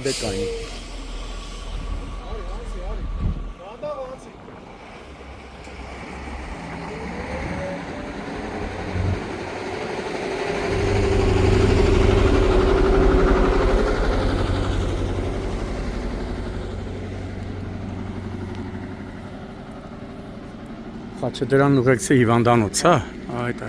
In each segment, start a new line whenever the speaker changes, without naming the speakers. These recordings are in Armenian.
բեկային։ Խաչատրյանն ուղեկցի հիվանդանոց, հա, այդ։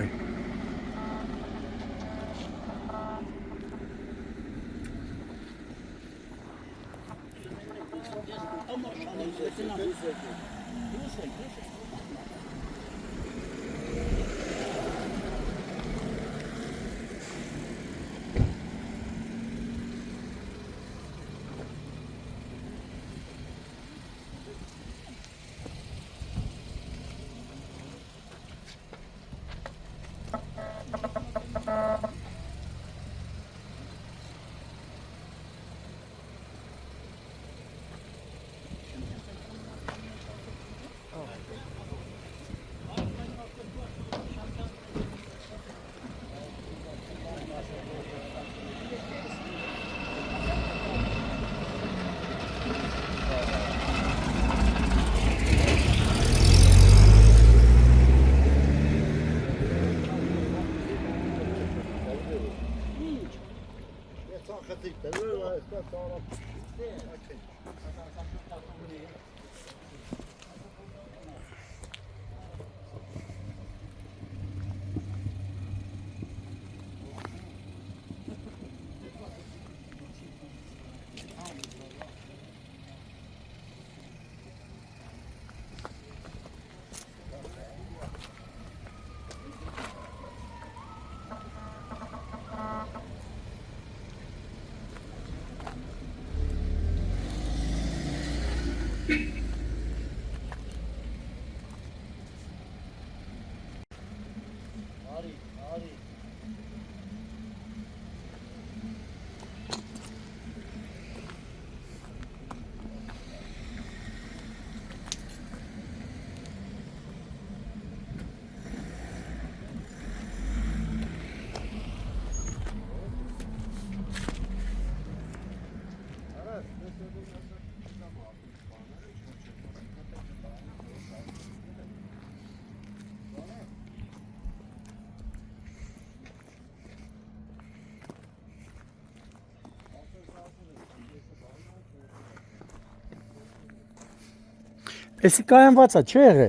Էսի կայանված է, չէ եղե։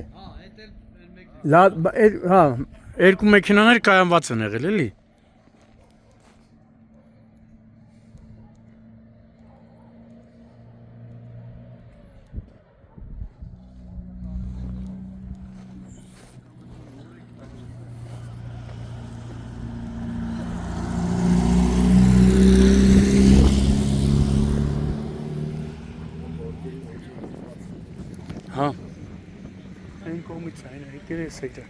Հա, երկու մեքենաներ կայանված են եղել, էլի։ Հա։ Այն կողմից այն եկերես այդը։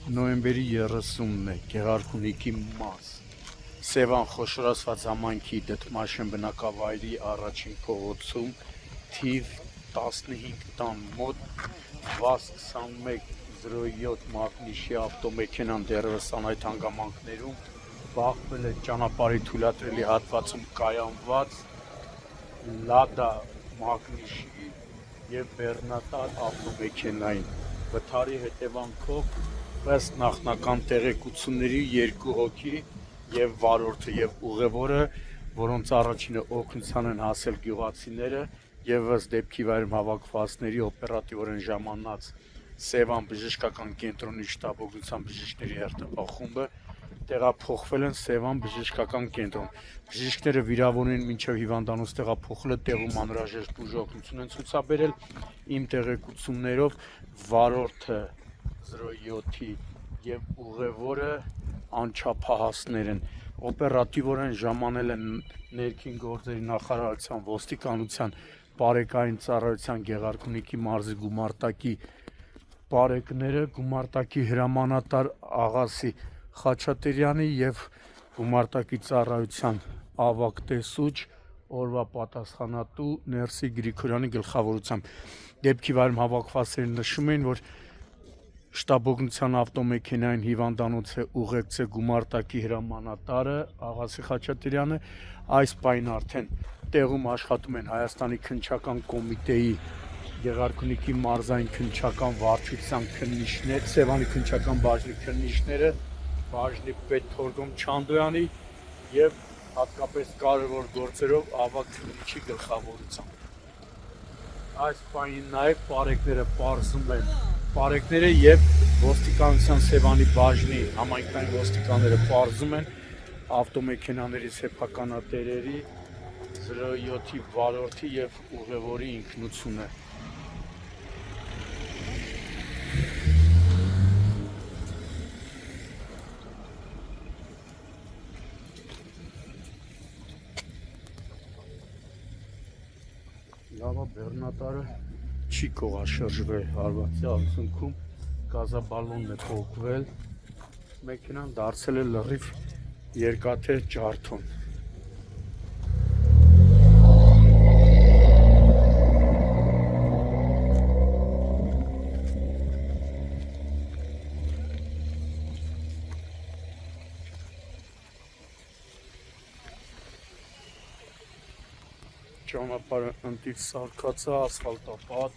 նոյեմբերի 30-ն է, Գեղարքունիքի մաս։ Սևան խոշորացված համայնքի Դդմաշեն բնակավայրի առաջին փողոցում թիվ 15 տան մոտ վազ 2107 մակնիշի ավտոմեքենան դեռևս անհայտ հանգամանքներում բախվել է ճանապարհի թույլատրելի հատվածում կայանված Լադա մակնիշի և բեռնատար ավտոմեքենային։ Վթարի հետևանքով ըստ նախնական տեղեկությունների 2 հոգի և վարորդը և ուղևորը, որոնց առաջինը օգնության են հասել գյուղացիները և ըստ դեպքի վայրում հավաքվածների օպերատիվորեն ժամանած Սևան բժշկական կենտրոնի շտապօգնության բժիշկների հերթապահ խումբը տեղափոխվել են Սևան բժշկական կենտրոն։ Բժիշկները վիրավորներին մինչև հիվանդանոց տեղափոխելը տեղում անհրաժեշտ ուժօգնություն են ցուցաբերել։ Իմ տեղեկություններով վարորդը 07-ի և ուղևորը անչափահասներ են։ Օպերատիվորեն ժամանել են ներքին գործերի նախարարության, ոստիկանության, բարեկային ծառայության Գեղարքունիքի մարզի գումարտակի բարեկները, գումարտակի հրամանատար Աղասի Խաչատրյանի և գումարտակի ծառայության ավագ տեսուչ օրվա պատասխանատու Ներսի Գրիգորյանի գլխավորությամբ։ Դեպքի վայրում հավաքվածները նշում էին, որ շտապօգնության ավտոմեքենային հիվանդանոց է ուղեկցել գումարտակի հրամանատարը Աղասի Խաչատրյանը։ Այս պահին արդեն տեղում աշխատում են Հայաստանի քննչական կոմիտեի Գեղարքունիքի մարզային քննչական վարչության քննիչներ, Սևանի քննչական բաժնի քննիչները, բաժնի պետ Թորգոմ Չանդոյանի և հատկապես կարևոր գործերով ավագ քննիչի գլխավորությամբ։ Այս պահին նաև պարեկները և ոստիկանության Սևանի բաժնի համայնքային ոստիկանները պարզում են ավտոմեքենաների սեփականատերերի 07-ի վարորդի և ուղևորի ինքնությունը։ Լավա բեռնատարը չի կողաշրջվել հարվածի արդյունքում, գազաբալոնն է պոկվել, մեքենան դարձել է լրիվ երկաթե ջարդոն։ Ճանապարհը ընտիր սարքած է, ասֆալտապատ,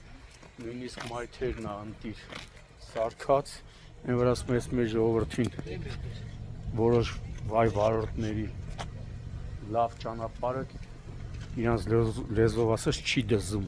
նույնիսկ մայթերն է ընտիր սարքած, այն վրաց մեր ժողովրդին որոշ վայ վարորդների լավ ճանապարհը իրանց լեզվով ասած չի դզում։